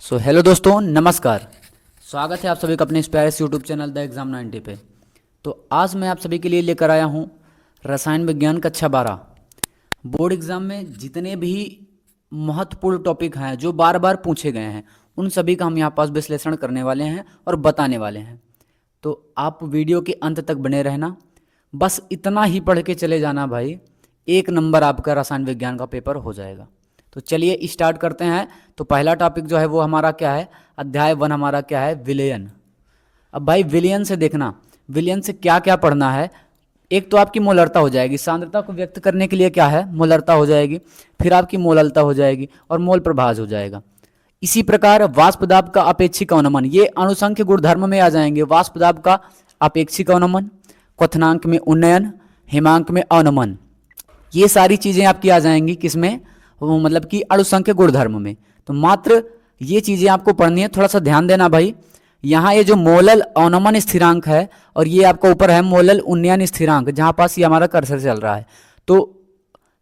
Hello दोस्तों, नमस्कार। स्वागत है आप सभी का अपने इस प्यारे से यूट्यूब चैनल द एग्ज़ाम 90 पे। तो आज मैं आप सभी के लिए लेकर आया हूँ रसायन विज्ञान कक्षा 12 बोर्ड एग्ज़ाम में जितने भी महत्वपूर्ण टॉपिक हैं जो बार बार पूछे गए हैं उन सभी का हम यहाँ पास विश्लेषण करने वाले हैं और बताने वाले हैं। तो आप वीडियो के अंत तक बने रहना। बस इतना ही पढ़ के चले जाना भाई, 1 नंबर आपका रसायन विज्ञान का पेपर हो जाएगा। तो चलिए स्टार्ट करते हैं। तो पहला टॉपिक जो है वो हमारा क्या है, अध्याय 1 हमारा क्या है, विलयन। अब भाई विलयन से देखना, विलयन से क्या क्या पढ़ना है। एक तो आपकी मोलरता हो जाएगी, सांद्रता को व्यक्त करने के लिए क्या है, मोलरता हो जाएगी। फिर आपकी मोललता हो जाएगी और मोल प्रभाज हो जाएगा। इसी प्रकार वाष्प दाब का अपेक्षिक अवनमन, ये अणुसंख्य गुणधर्म में आ जाएंगे। वाष्प दाब का अपेक्षिक अवनमन, क्वथनांक में उन्नयन, हिमांक में अवनमन, ये सारी चीजें आपकी आ जाएंगी किसमें, वो मतलब कि अणुसंख्य गुणधर्म में। तो मात्र ये चीजें आपको पढ़नी है, थोड़ा सा ध्यान देना भाई। यहाँ ये जो मोलल अवनमन स्थिरांक है और ये आपका ऊपर है मोलल उन्नयन स्थिरांक, जहां पास ये हमारा कर्सर चल रहा है। तो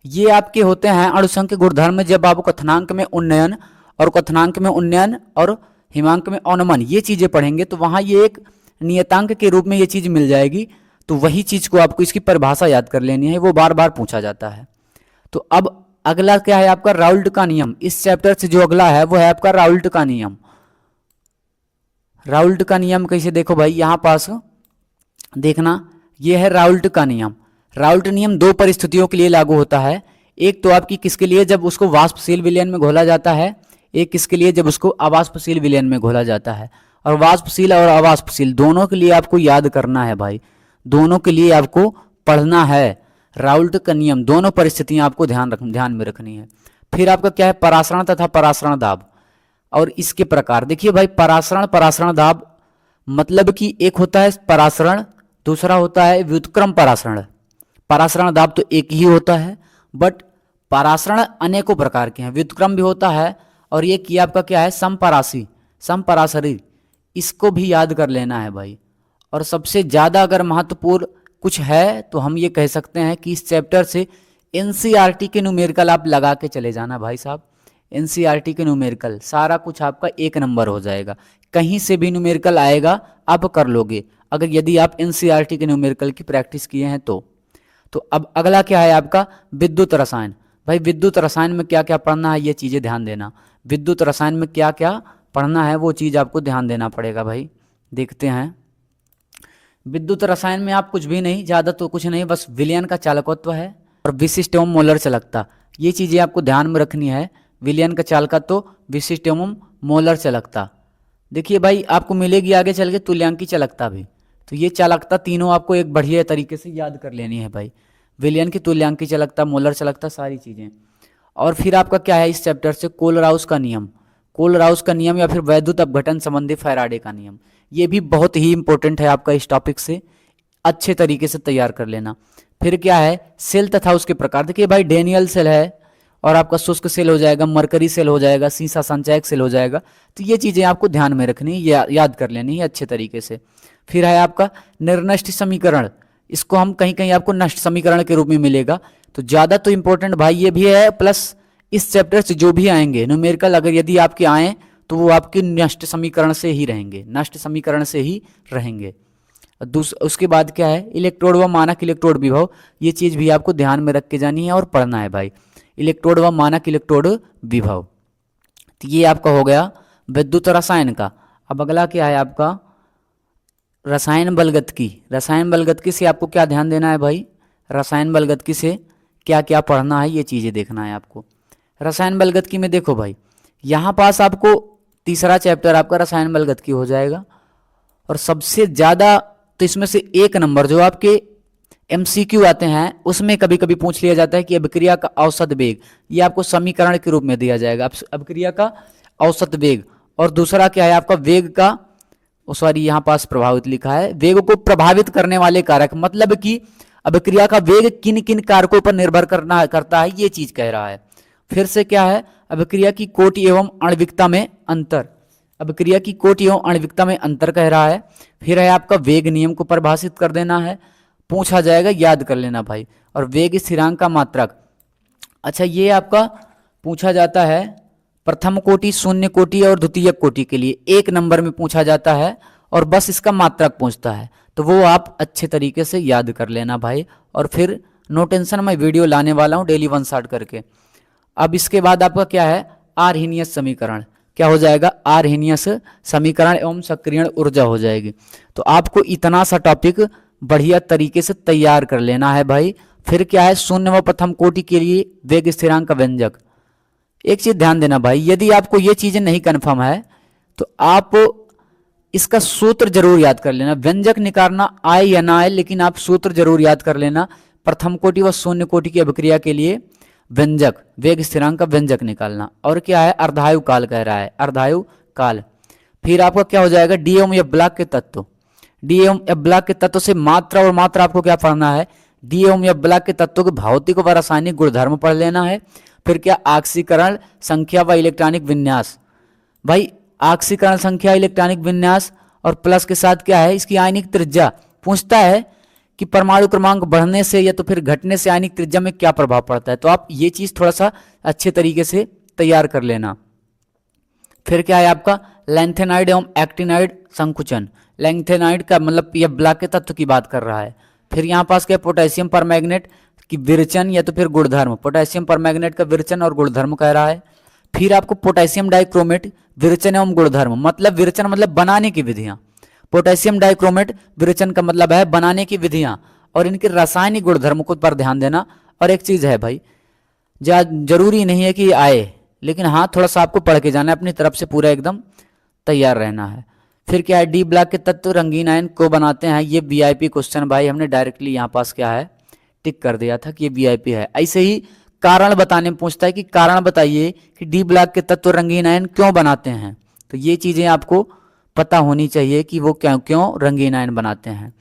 ये आपके होते हैं अणुसंख्य गुणधर्म। जब आप क्वथनांक में उन्नयन और क्वथनांक में उन्नयन और हिमांक में अवनमन ये चीजें पढ़ेंगे तो वहां ये एक नियतांक के रूप में ये चीज मिल जाएगी। तो वही चीज को आपको इसकी परिभाषा याद कर लेनी है, वो बार बार पूछा जाता है। तो अब अगला क्या है आपका, राउल्ट का नियम। इस चैप्टर से जो अगला है वो है आपका राउल्ट का नियम। राउल्ट का नियम कैसे, देखो भाई यहां पास देखना, ये है राउल्ट का नियम। राउल्ट नियम दो परिस्थितियों के लिए लागू होता है। एक तो आपकी किसके लिए, जब उसको वाष्पशील विलयन में घोला जाता है। एक किसके लिए, जब उसको अवाष्पशील विलयन में घोला जाता है। और वाष्पशील और अवाष्पशील दोनों के लिए आपको याद करना है भाई, दोनों के लिए आपको पढ़ना है। राउल्ट का नियम दोनों परिस्थितियां आपको ध्यान में रखनी है। फिर आपका क्या है, परासरण तथा परासरण दाब और इसके प्रकार। देखिए भाई, परासरण दाब मतलब कि एक होता है परासरण, दूसरा होता है व्युत्क्रम परासरण। परासरण दाब तो एक ही होता है, बट परासरण अनेकों प्रकार के हैं। व्युत्क्रम भी होता है और ये कि आपका क्या है, समपरासरी, इसको भी याद कर लेना है भाई। और सबसे ज्यादा अगर महत्वपूर्ण कुछ है तो हम ये कह सकते हैं कि इस चैप्टर से एनसीईआरटी के न्यूमेरिकल आप लगा के चले जाना भाई साहब। एनसीईआरटी के न्यूमेरिकल सारा कुछ आपका 1 नंबर हो जाएगा। कहीं से भी न्यूमेरिकल आएगा आप कर लोगे, अगर यदि आप एनसीईआरटी के न्यूमेरिकल की प्रैक्टिस किए हैं तो अब अगला क्या है आपका, विद्युत रसायन। भाई विद्युत रसायन में क्या क्या पढ़ना है ये चीजें ध्यान देना। विद्युत रसायन में क्या क्या पढ़ना है वो चीज आपको ध्यान देना पड़ेगा भाई। देखते हैं, विद्युत रसायन में आप कुछ भी नहीं, ज्यादा तो कुछ नहीं, बस विलयन का चालकत्व है और विशिष्ट एवं मोलर चालकता, ये चीजें आपको ध्यान में रखनी है। विलयन का चालकत्व, विशिष्ट एवं मोलर चालकता। देखिए भाई आपको मिलेगी आगे चल के तुल्यांकी चालकता भी। तो ये चालकता तीनों आपको एक बढ़िया तरीके से याद कर लेनी है भाई, विलयन की, तुल्यांकी चालकता, मोलर चालकता, सारी चीजें। और फिर आपका क्या है इस चैप्टर से, कोलराउस का नियम। कोलराउस का नियम या फिर वैद्युत अपघटन संबंधी फैराडे का नियम, ये भी बहुत ही इंपॉर्टेंट है आपका। इस टॉपिक से अच्छे तरीके से तैयार कर लेना। फिर क्या है, सेल तथा उसके प्रकार। देखिए भाई डेनियल सेल है और आपका शुष्क सेल हो जाएगा, मरकरी सेल हो जाएगा, सीसा संचयक सेल हो जाएगा। तो ये चीजें आपको ध्यान में रखनी, याद कर लेनी है अच्छे तरीके से। फिर है आपका निर्नष्ट समीकरण, इसको हम कहीं कहीं आपको नष्ट समीकरण के रूप में मिलेगा। तो ज्यादा तो इंपॉर्टेंट भाई ये भी है, प्लस इस चैप्टर से जो भी आएंगे न्यूमेरिकल अगर यदि आपके आए तो वो आपके नष्ट समीकरण से ही रहेंगे, नष्ट समीकरण से ही रहेंगे। उसके बाद क्या है, इलेक्ट्रोड व मानक इलेक्ट्रोड विभव, ये चीज भी आपको ध्यान में रख के जानी है और पढ़ना है भाई। इलेक्ट्रोड व मानक इलेक्ट्रोड विभव, तो ये आपका हो गया विद्युत रसायन का। अब अगला क्या है आपका, रसायन बलगतिकी। रसायन बलगतिकी से आपको क्या ध्यान देना है भाई, रसायन बलगतिकी से क्या क्या पढ़ना है ये चीजें देखना है आपको। रसायन बलगतिकी में देखो भाई, यहां पास आपको तीसरा चैप्टर आपका रसायन बलगतिकी हो जाएगा। और सबसे ज्यादा तो इसमें से 1 नंबर जो आपके एमसीक्यू आते हैं उसमें कभी कभी पूछ लिया जाता है कि अभिक्रिया का औसत वेग, ये आपको समीकरण के रूप में दिया जाएगा, अभिक्रिया का औसत वेग। और दूसरा क्या है आपका, वेग का, सॉरी यहां पास प्रभावित लिखा है, वेग को प्रभावित करने वाले कारक, मतलब कि अभिक्रिया का वेग किन किन कारकों पर निर्भर करता है ये चीज कह रहा है। फिर से क्या है, अभिक्रिया की कोटि एवं आणविकता में अंतर, अभिक्रिया की कोटि एवं आणविकता में अंतर कह रहा है। फिर है आपका वेग नियम को परिभाषित कर देना है, पूछा जाएगा, याद कर लेना भाई। और वेग स्थिरांक का मात्रक, अच्छा ये आपका पूछा जाता है प्रथम कोटि, शून्य कोटि और द्वितीयक कोटि के लिए 1 नंबर में पूछा जाता है और बस इसका मात्रक पूछता है, तो वो आप अच्छे तरीके से याद कर लेना भाई। और फिर नो टेंशन, मैं वीडियो लाने वाला हूँ डेली 1 शॉट करके। अब इसके बाद आपका क्या है, आर्हीनियस समीकरण। क्या हो जाएगा, आर्हीनियस समीकरण एवं सक्रियण ऊर्जा हो जाएगी। तो आपको इतना सा टॉपिक बढ़िया तरीके से तैयार कर लेना है भाई। फिर क्या है, शून्य व प्रथम कोटि के लिए वेग स्थिरांक का व्यंजक। एक चीज ध्यान देना भाई, यदि आपको ये चीजें नहीं कन्फर्म है तो आप इसका सूत्र जरूर याद कर लेना। व्यंजक निकालना आए या ना आए, लेकिन आप सूत्र जरूर याद कर लेना। प्रथम कोटि व शून्य कोटि की अभिक्रिया के लिए व्यंजक, वेग स्थिरांक का व्यंजक निकालना। और क्या है, अर्धायु काल कह रहा है, अर्धायु काल। फिर आपका क्या हो जाएगा, डी एवं एफ ब्लॉक के तत्व। डी एवं एफ ब्लॉक के तत्व से मात्रा और मात्रा आपको क्या पढ़ना है, डी एवं एफ ब्लॉक के तत्वों के भौतिक व रासायनिक गुणधर्म पढ़ लेना है। फिर क्या, ऑक्सीकरण संख्या व इलेक्ट्रॉनिक विन्यास। भाई ऑक्सीकरण संख्या, इलेक्ट्रॉनिक विन्यास और प्लस के साथ क्या है, इसकी आयनिक त्रिज्या। पूछता है कि परमाणु क्रमांक बढ़ने से या तो फिर घटने से आयनिक त्रिज्या में क्या प्रभाव पड़ता है, तो आप ये चीज थोड़ा सा अच्छे तरीके से तैयार कर लेना। फिर क्या है आपका, लैंथेनाइड एवं एक्टिनाइड संकुचन। लैंथेनाइड का मतलब यह ब्लॉक के तत्व की बात कर रहा है। फिर यहाँ पास क्या, पोटेशियम परमैंगनेट की विरचन या तो फिर गुणधर्म। पोटेशियम परमैंगनेट का विरचन और गुणधर्म कह रहा है। फिर आपको पोटेशियम डाइक्रोमेट, विरचन एवं गुणधर्म, मतलब विरचन मतलब बनाने की विधियां। पोटेशियम डाइक्रोमेट विरचन का मतलब है बनाने की विधियां और इनके रासायनिक गुणधर्म को पर ध्यान देना। और एक चीज है भाई, जरूरी नहीं है कि आए, लेकिन हाँ थोड़ा सा आपको पढ़ के जाना है, अपनी तरफ से पूरा एकदम तैयार रहना है। फिर क्या है, डी ब्लॉक के तत्व रंगीन आयन को बनाते हैं। ये वीआईपी क्वेश्चन भाई, हमने डायरेक्टली यहाँ पास क्या है टिक कर दिया था कि ये वीआईपी है। ऐसे ही कारण बताने में पूछता है कि कारण बताइए कि डी ब्लॉक के तत्व रंगीन आयन क्यों बनाते हैं। तो ये चीजें आपको पता होनी चाहिए कि वो क्यों क्यों रंगीन आयन बनाते हैं।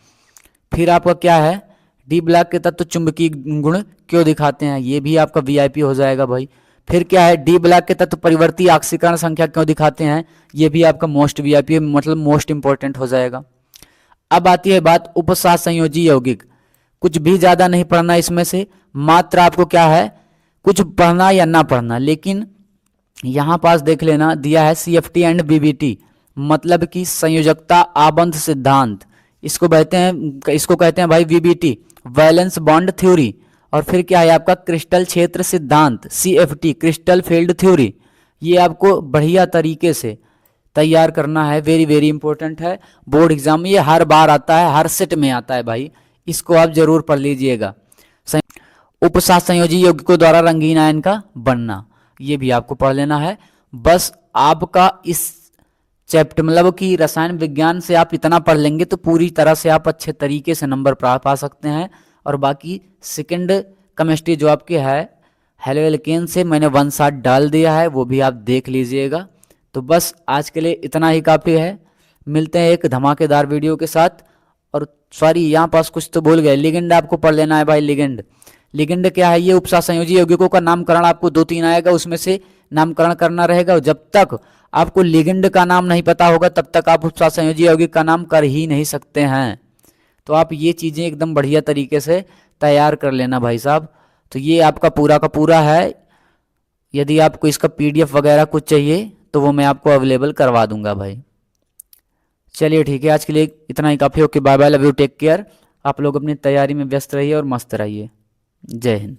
फिर आपका क्या है, डी ब्लॉक के तत्व चुंबकीय गुण क्यों दिखाते हैं, ये भी आपका वीआईपी हो जाएगा भाई। फिर क्या है, डी ब्लॉक के तत्व परिवर्ती ऑक्सीकरण संख्या क्यों दिखाते हैं, ये भी आपका मोस्ट वीआईपी मतलब मोस्ट इंपॉर्टेंट हो जाएगा। अब आती है बात उपसात संयोजी यौगिक। कुछ भी ज्यादा नहीं पढ़ना इसमें से, मात्र आपको क्या है कुछ पढ़ना या ना पढ़ना। लेकिन यहां पास देख लेना दिया है सीएफटी एंड बीबीटी, मतलब कि संयोजकता आबंध सिद्धांत। इसको कहते हैं भाई वीबीटी, वैलेंस बॉन्ड थ्योरी। और फिर क्या है आपका क्रिस्टल क्षेत्र सिद्धांत, सीएफटी, क्रिस्टल फील्ड थ्योरी। ये आपको बढ़िया तरीके से तैयार करना है, वेरी वेरी इंपॉर्टेंट है बोर्ड एग्जाम में। ये हर बार आता है, हर सेट में आता है भाई, इसको आप जरूर पढ़ लीजिएगा। उपसात संयोजी यौगिकों द्वारा रंगीन आयन का बनना, ये भी आपको पढ़ लेना है। बस आपका इस चैप्टर मतलब कि रसायन विज्ञान से आप इतना पढ़ लेंगे तो पूरी तरह से आप अच्छे तरीके से नंबर पा सकते हैं। और बाकी सेकंड केमिस्ट्री जो आपकी है हेलो एल्केन से मैंने 1 शॉट डाल दिया है, वो भी आप देख लीजिएगा। तो बस आज के लिए इतना ही काफ़ी है, मिलते हैं एक धमाकेदार वीडियो के साथ। और सॉरी यहाँ पास कुछ तो भूल गए, लिगेंड आपको पढ़ लेना है भाई। लिगेंड, लिगेंड क्या है, ये उपसात संयोजी यौगिकों का नामकरण आपको 2-3 आएगा, उसमें से नामकरण करना रहेगा। और जब तक आपको लिगेंड का नाम नहीं पता होगा तब तक आप उपसात संयोजी यौगिक का नाम कर ही नहीं सकते हैं। तो आप ये चीज़ें एकदम बढ़िया तरीके से तैयार कर लेना भाई साहब। तो ये आपका पूरा का पूरा है। यदि आपको इसका पीडीएफ वगैरह कुछ चाहिए तो वो मैं आपको अवेलेबल करवा दूंगा भाई। चलिए ठीक है, आज के लिए इतना ही काफ़ी। Okay, bye bye, love you, take care. आप लोग अपनी तैयारी में व्यस्त रहिए और मस्त रहिए। जय हिंद।